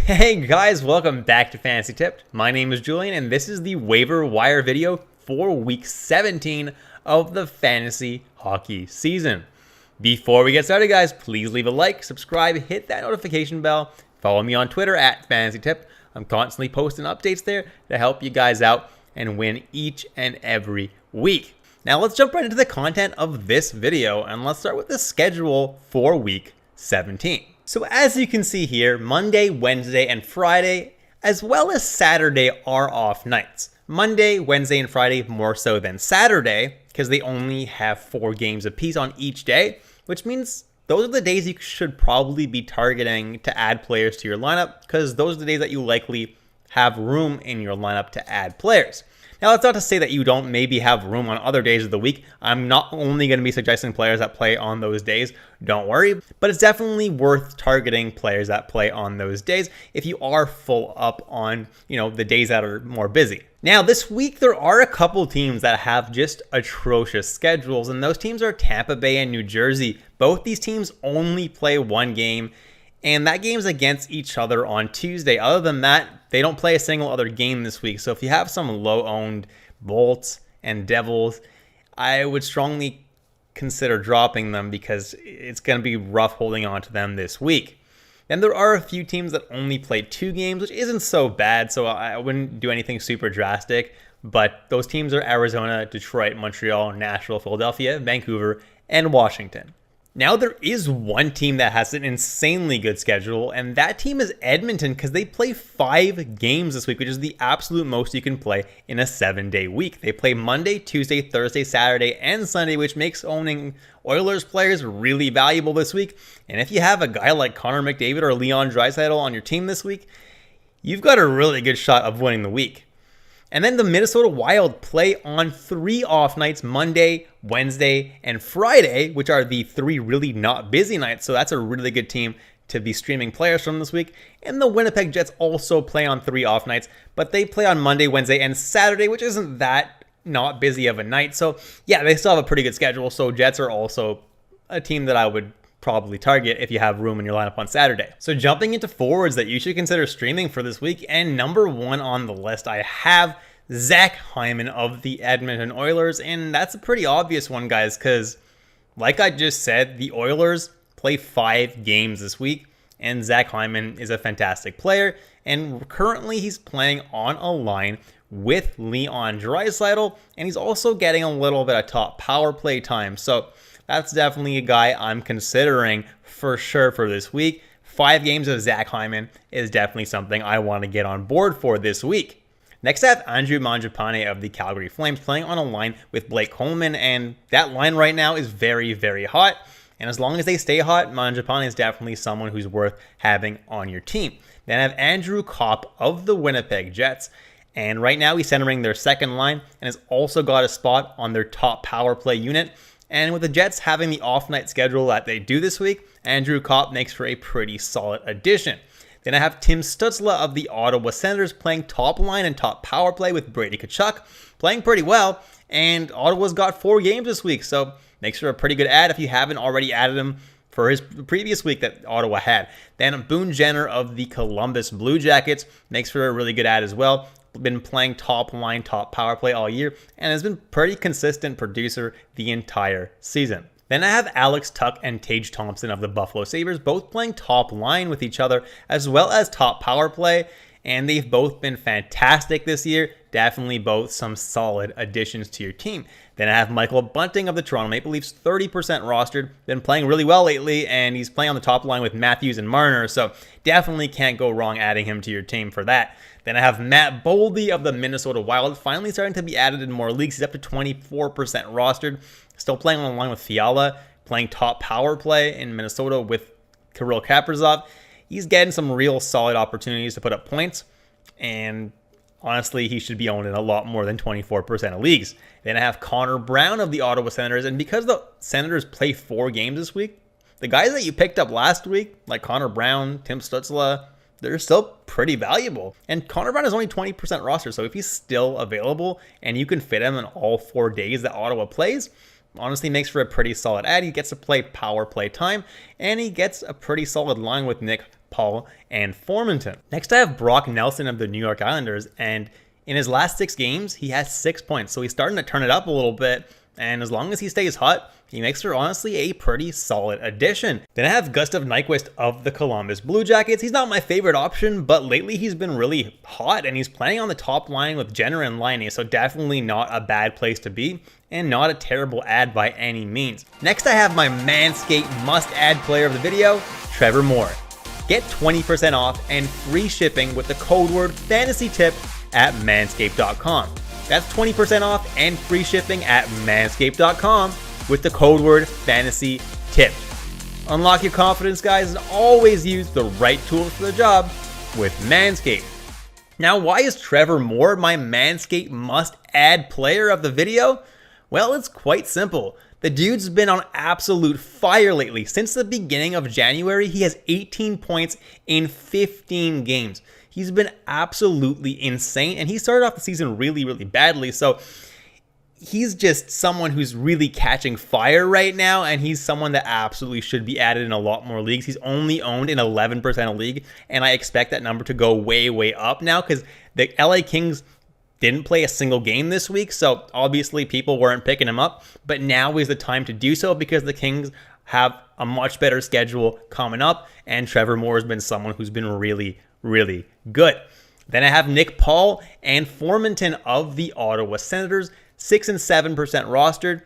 Hey guys, welcome back to Fantasy Tipped. My name is Julian and this is the waiver wire video for week 17 of the fantasy hockey season. Before we get started guys, please leave a like, subscribe, hit that notification bell, follow me on Twitter at Fantasy Tipped. I'm constantly posting updates there to help you guys out and win each and every week. Now let's jump right into the content of this video and let's start with the schedule for week 17. So as you can see here, Monday, Wednesday, and Friday, as well as Saturday are off nights. Monday, Wednesday, and Friday more so than Saturday because they only have 4 games apiece on each day, which means those are the days you should probably be targeting to add players to your lineup because those are the days that you likely have room in your lineup to add players. Now, that's not to say that you don't maybe have room on other days of the week. I'm not only going to be suggesting players that play on those days, don't worry, but it's definitely worth targeting players that play on those days if you are full up on, the days that are more busy. Now, this week, there are a couple teams that have just atrocious schedules, and those teams are Tampa Bay and New Jersey. Both these teams only play one game, and that game's against each other on Tuesday. Other than that, they don't play a single other game this week. So if you have some low-owned Bolts and Devils, I would strongly consider dropping them because it's going to be rough holding on to them this week. Then there are a few teams that only play 2 games, which isn't so bad, so I wouldn't do anything super drastic. But those teams are Arizona, Detroit, Montreal, Nashville, Philadelphia, Vancouver, and Washington. Now there is one team that has an insanely good schedule, and that team is Edmonton because they play 5 games this week, which is the absolute most you can play in a 7-day week. They play Monday, Tuesday, Thursday, Saturday, and Sunday, which makes owning Oilers players really valuable this week. And if you have a guy like Connor McDavid or Leon Draisaitl on your team this week, you've got a really good shot of winning the week. And then the Minnesota Wild play on 3 off nights, Monday, Wednesday, and Friday, which are the 3 really not busy nights. So that's a really good team to be streaming players from this week. And the Winnipeg Jets also play on 3 off nights, but they play on Monday, Wednesday, and Saturday, which isn't that not busy of a night. So yeah, they still have a pretty good schedule. So Jets are also a team that I would probably target if you have room in your lineup on Saturday. So jumping into forwards that you should consider streaming for this week, and number 1 on the list, I have Zach Hyman of the Edmonton Oilers, and that's a pretty obvious one, guys, because like I just said, the Oilers play 5 games this week, and Zach Hyman is a fantastic player, and currently he's playing on a line with Leon Draisaitl, and he's also getting a little bit of top power play time, so that's definitely a guy I'm considering for sure for this week. 5 games of Zach Hyman is definitely something I want to get on board for this week. Next, I have Andrew Mangiapane of the Calgary Flames playing on a line with Blake Coleman, and that line right now is very, very hot. And as long as they stay hot, Mangiapane is definitely someone who's worth having on your team. Then I have Andrew Kopp of the Winnipeg Jets, and right now he's centering their second line and has also got a spot on their top power play unit. And with the Jets having the off-night schedule that they do this week, Andrew Kopp makes for a pretty solid addition. Then I have Tim Stützle of the Ottawa Senators playing top line and top power play with Brady Tkachuk, playing pretty well, and Ottawa's got 4 games this week, so makes for a pretty good add if you haven't already added him for his previous week that Ottawa had. Then Boone Jenner of the Columbus Blue Jackets makes for a really good add as well. Been playing top line, top power play all year, and has been pretty consistent producer the entire season. Then I have Alex Tuch and Tage Thompson of the Buffalo Sabres, both playing top line with each other, as well as top power play, and they've both been fantastic this year. Definitely both some solid additions to your team. Then I have Michael Bunting of the Toronto Maple Leafs, 30% rostered, been playing really well lately, and he's playing on the top line with Matthews and Marner, so definitely can't go wrong adding him to your team for that. Then I have Matt Boldy of the Minnesota Wild, finally starting to be added in more leagues. He's up to 24% rostered, still playing on the line with Fiala, playing top power play in Minnesota with Kirill Kaprizov. He's getting some real solid opportunities to put up points, and honestly, he should be owned in a lot more than 24% of leagues. Then I have Connor Brown of the Ottawa Senators, and because the Senators play 4 games this week, the guys that you picked up last week, like Connor Brown, Tim Stützle, they're still pretty valuable. And Connor Brown is only 20% roster, so if he's still available and you can fit him in all 4 days that Ottawa plays, honestly makes for a pretty solid ad. He gets to play power play time, and he gets a pretty solid line with Nick Paul, and Formanton. Next, I have Brock Nelson of the New York Islanders, and in his last 6 games, he has 6 points, so he's starting to turn it up a little bit, and as long as he stays hot, he makes for honestly a pretty solid addition. Then I have Gustav Nyquist of the Columbus Blue Jackets. He's not my favorite option, but lately he's been really hot, and he's playing on the top line with Jenner and Laine, so definitely not a bad place to be, and not a terrible ad by any means. Next, I have my Manscaped must-add player of the video, Trevor Moore. Get 20% off and free shipping with the code word FANTASYTIP at manscaped.com. That's 20% off and free shipping at manscaped.com with the code word FANTASYTIP. Unlock your confidence, guys, and always use the right tools for the job with Manscaped. Now, why is Trevor Moore my Manscaped must-add player of the video? Well, it's quite simple. The dude's been on absolute fire lately. Since the beginning of January, he has 18 points in 15 games. He's been absolutely insane, and he started off the season really, really badly, so he's just someone who's really catching fire right now, and he's someone that absolutely should be added in a lot more leagues. He's only owned in 11% of league, and I expect that number to go way, way up now because the LA Kings didn't play a single game this week, so obviously people weren't picking him up, but now is the time to do so because the Kings have a much better schedule coming up, and Trevor Moore has been someone who's been really, really good. Then I have Nick Paul and Formanton of the Ottawa Senators, 6 and 7% rostered,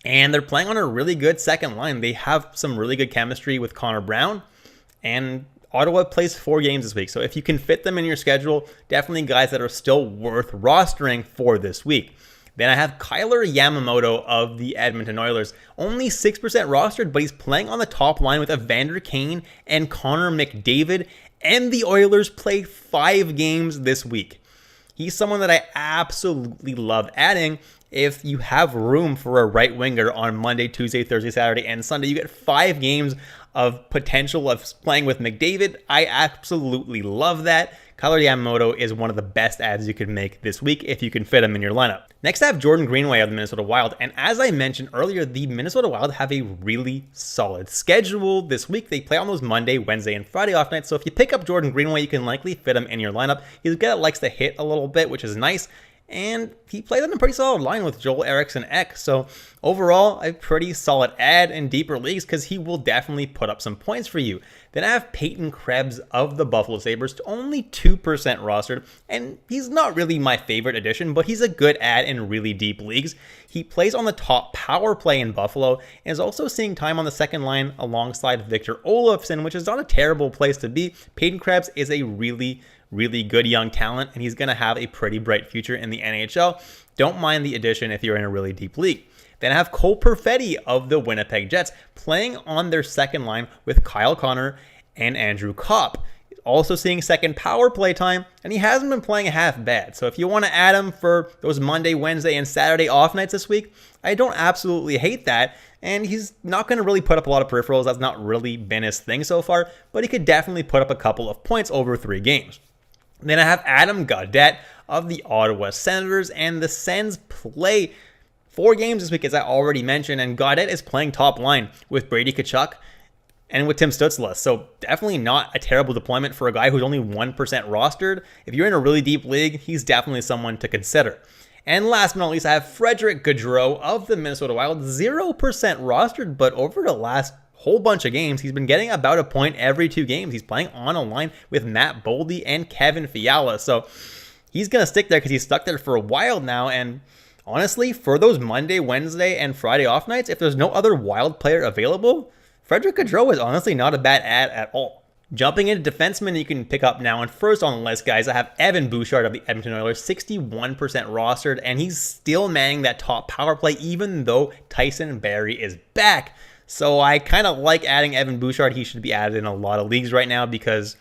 and they're playing on a really good second line. They have some really good chemistry with Connor Brown, and Ottawa plays 4 games this week, so if you can fit them in your schedule, definitely guys that are still worth rostering for this week. Then I have Kyler Yamamoto of the Edmonton Oilers, only 6% rostered, but he's playing on the top line with Evander Kane and Connor McDavid, and the Oilers play 5 games this week. He's someone that I absolutely love adding. If you have room for a right winger on Monday, Tuesday, Thursday, Saturday, and Sunday, you get 5 games of potential of playing with McDavid. I absolutely love that. Kyler Yamamoto is one of the best adds you can make this week if you can fit him in your lineup. Next, I have Jordan Greenway of the Minnesota Wild, and as I mentioned earlier, the Minnesota Wild have a really solid schedule this week. They play on those Monday, Wednesday, and Friday off nights, so if you pick up Jordan Greenway, you can likely fit him in your lineup. He's a guy that likes to hit a little bit, which is nice, and he plays on a pretty solid line with Joel Eriksson Ek. So overall, a pretty solid add in deeper leagues because he will definitely put up some points for you. Then I have Peyton Krebs of the Buffalo Sabres, only 2% rostered, and he's not really my favorite addition, but he's a good add in really deep leagues. He plays on the top power play in Buffalo and is also seeing time on the second line alongside Victor Olofsson, which is not a terrible place to be. Peyton Krebs is a really good young talent, and he's going to have a pretty bright future in the NHL. Don't mind the addition if you're in a really deep league. Then I have Cole Perfetti of the Winnipeg Jets playing on their second line with Kyle Connor and Andrew Kopp. Also seeing second power play time, and he hasn't been playing half bad. So if you want to add him for those Monday, Wednesday, and Saturday off nights this week, I don't absolutely hate that. And he's not going to really put up a lot of peripherals. That's not really been his thing so far, but he could definitely put up a couple of points over 3 games. Then I have Adam Gaudette of the Ottawa Senators, and the Sens play 4 games this week, as I already mentioned, and Gaudette is playing top line with Brady Tkachuk and with Tim Stützle, so definitely not a terrible deployment for a guy who's only 1% rostered. If you're in a really deep league, he's definitely someone to consider. And last but not least, I have Frederick Gaudreau of the Minnesota Wild, 0% rostered, but over the last whole bunch of games, he's been getting about a point every 2 games. He's playing on a line with Matt Boldy and Kevin Fiala, so he's going to stick there because he's stuck there for a while now. And honestly, for those Monday, Wednesday, and Friday off nights, if there's no other Wild player available, Frederick Gaudreau is honestly not a bad ad at all. Jumping into defensemen you can pick up now, and first on the list, guys, I have Evan Bouchard of the Edmonton Oilers, 61% rostered, and he's still manning that top power play even though Tyson Barrie is back. So I kind of like adding Evan Bouchard. He should be added in a lot of leagues right now because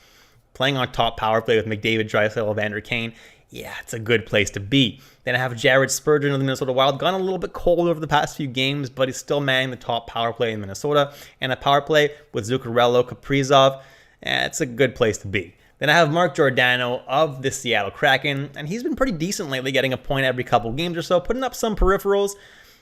playing on top power play with McDavid, Draisaitl, Evander Kane, yeah, it's a good place to be. Then I have Jared Spurgeon of the Minnesota Wild, gone a little bit cold over the past few games, but he's still manning the top power play in Minnesota. And a power play with Zuccarello, Kaprizov, it's a good place to be. Then I have Mark Giordano of the Seattle Kraken, and he's been pretty decent lately, getting a point every couple games or so, putting up some peripherals.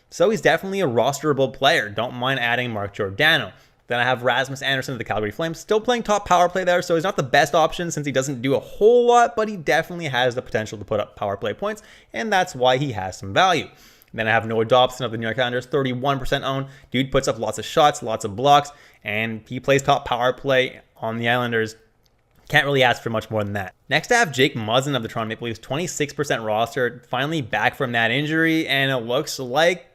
So he's definitely a rosterable player. Don't mind adding Mark Giordano. Then I have Rasmus Andersson of the Calgary Flames, still playing top power play there, so he's not the best option since he doesn't do a whole lot, but he definitely has the potential to put up power play points, and that's why he has some value. Then I have Noah Dobson of the New York Islanders, 31% owned. Dude puts up lots of shots, lots of blocks, and he plays top power play on the Islanders. Can't really ask for much more than that. Next, I have Jake Muzzin of the Toronto Maple Leafs, 26% rostered, finally back from that injury, and it looks like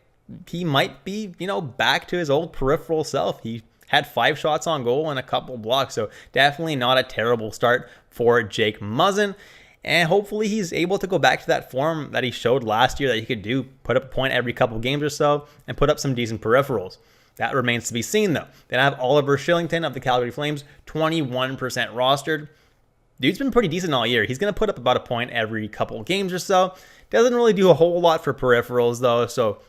he might be, back to his old peripheral self. He had 5 shots on goal and a couple blocks, so definitely not a terrible start for Jake Muzzin. And hopefully he's able to go back to that form that he showed last year that he could do, put up a point every couple games or so, and put up some decent peripherals. That remains to be seen, though. Then I have Oliver Shillington of the Calgary Flames, 21% rostered. Dude's been pretty decent all year. He's going to put up about a point every couple games or so. Doesn't really do a whole lot for peripherals, though, so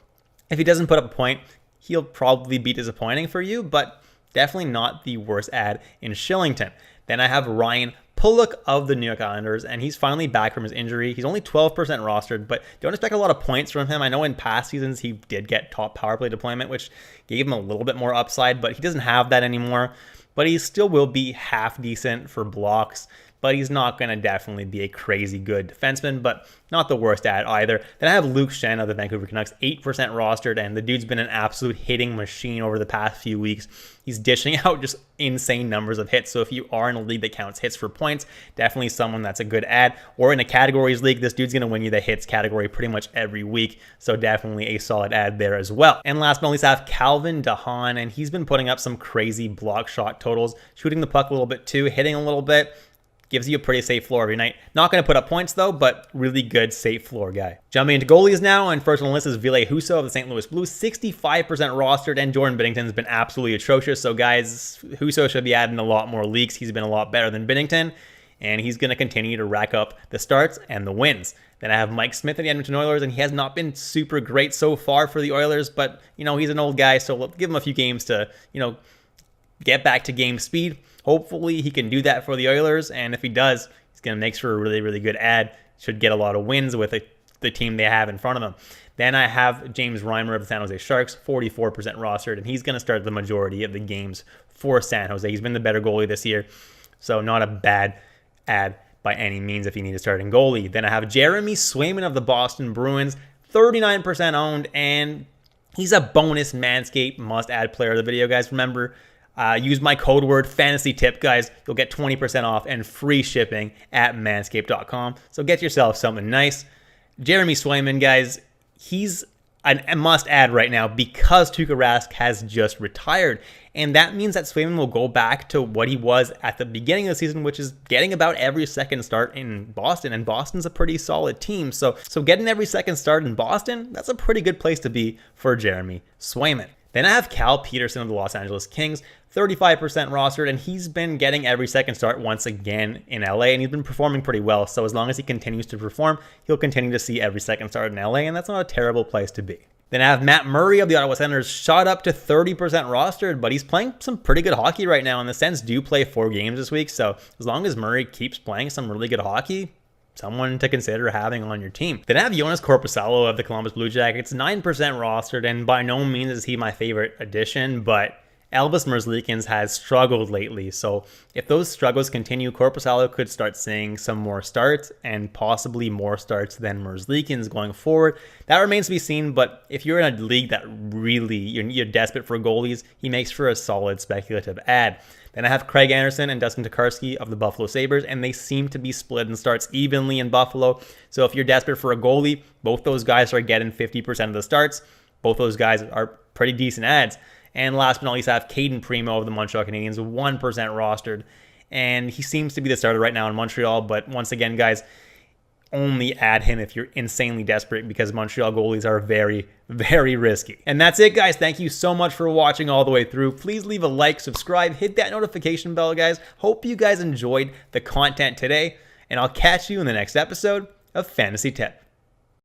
if he doesn't put up a point, he'll probably be disappointing for you, but definitely not the worst ad in Shillington. Then I have Ryan Pulock of the New York Islanders, and he's finally back from his injury. He's only 12% rostered, but don't expect a lot of points from him. I know in past seasons he did get top power play deployment, which gave him a little bit more upside, but he doesn't have that anymore. But he still will be half decent for blocks, but he's not going to definitely be a crazy good defenseman, but not the worst ad either. Then I have Luke Schenn of the Vancouver Canucks, 8% rostered, and the dude's been an absolute hitting machine over the past few weeks. He's dishing out just insane numbers of hits, so if you are in a league that counts hits for points, definitely someone that's a good ad. Or in a categories league, this dude's going to win you the hits category pretty much every week, so definitely a solid ad there as well. And last but not least, I have Calvin DeHaan, and he's been putting up some crazy block shot totals, shooting the puck a little bit too, hitting a little bit. Gives you a pretty safe floor every night. Not going to put up points, though, but really good safe floor guy. Jumping into goalies now, and first on the list is Ville Husso of the St. Louis Blues, 65% rostered, and Jordan Binnington's been absolutely atrocious. So, guys, Husso should be adding a lot more leagues. He's been a lot better than Binnington, and he's going to continue to rack up the starts and the wins. Then I have Mike Smith of the Edmonton Oilers, and he has not been super great so far for the Oilers, but, he's an old guy, so we'll give him a few games to, get back to game speed. Hopefully he can do that for the Oilers, and if he does, he's going to make for a really, really good ad. Should get a lot of wins with the team they have in front of them. Then I have James Reimer of the San Jose Sharks, 44% rostered, and he's going to start the majority of the games for San Jose. He's been the better goalie this year, so not a bad ad by any means if you need a starting goalie. Then I have Jeremy Swayman of the Boston Bruins, 39% owned, and he's a bonus Manscaped must-add player of the video, guys. Remember, use my code word FANTASYTIP, guys. You'll get 20% off and free shipping at manscaped.com. So get yourself something nice. Jeremy Swayman, guys, he's a must-add right now because Tuukka Rask has just retired. And that means that Swayman will go back to what he was at the beginning of the season, which is getting about every second start in Boston. And Boston's a pretty solid team. So getting every second start in Boston, that's a pretty good place to be for Jeremy Swayman. Then I have Cal Peterson of the Los Angeles Kings, 35% rostered, and he's been getting every second start once again in LA, and he's been performing pretty well. So as long as he continues to perform, he'll continue to see every second start in LA, and that's not a terrible place to be. Then I have Matt Murray of the Ottawa Senators, shot up to 30% rostered, but he's playing some pretty good hockey right now, and the Sens do play 4 games this week, so as long as Murray keeps playing some really good hockey, someone to consider having on your team. Then I have Jonas Korpisalo of the Columbus Blue Jackets, 9% rostered, and by no means is he my favorite addition, but Elvis Merzlikins has struggled lately, so if those struggles continue, Korpisalo could start seeing some more starts and possibly more starts than Merzlikins going forward. That remains to be seen, but if you're in a league that really you're desperate for goalies, he makes for a solid speculative ad. Then I have Craig Anderson and Dustin Tokarski of the Buffalo Sabres, and they seem to be split in starts evenly in Buffalo. So if you're desperate for a goalie, both those guys are getting 50% of the starts. Both those guys are pretty decent ads. And last but not least, I have Caden Primo of the Montreal Canadiens, 1% rostered. And he seems to be the starter right now in Montreal. But once again, guys, only add him if you're insanely desperate because Montreal goalies are very, very risky. And that's it, guys. Thank you so much for watching all the way through. Please leave a like, subscribe, hit that notification bell, guys. Hope you guys enjoyed the content today. And I'll catch you in the next episode of Fantasy Tip.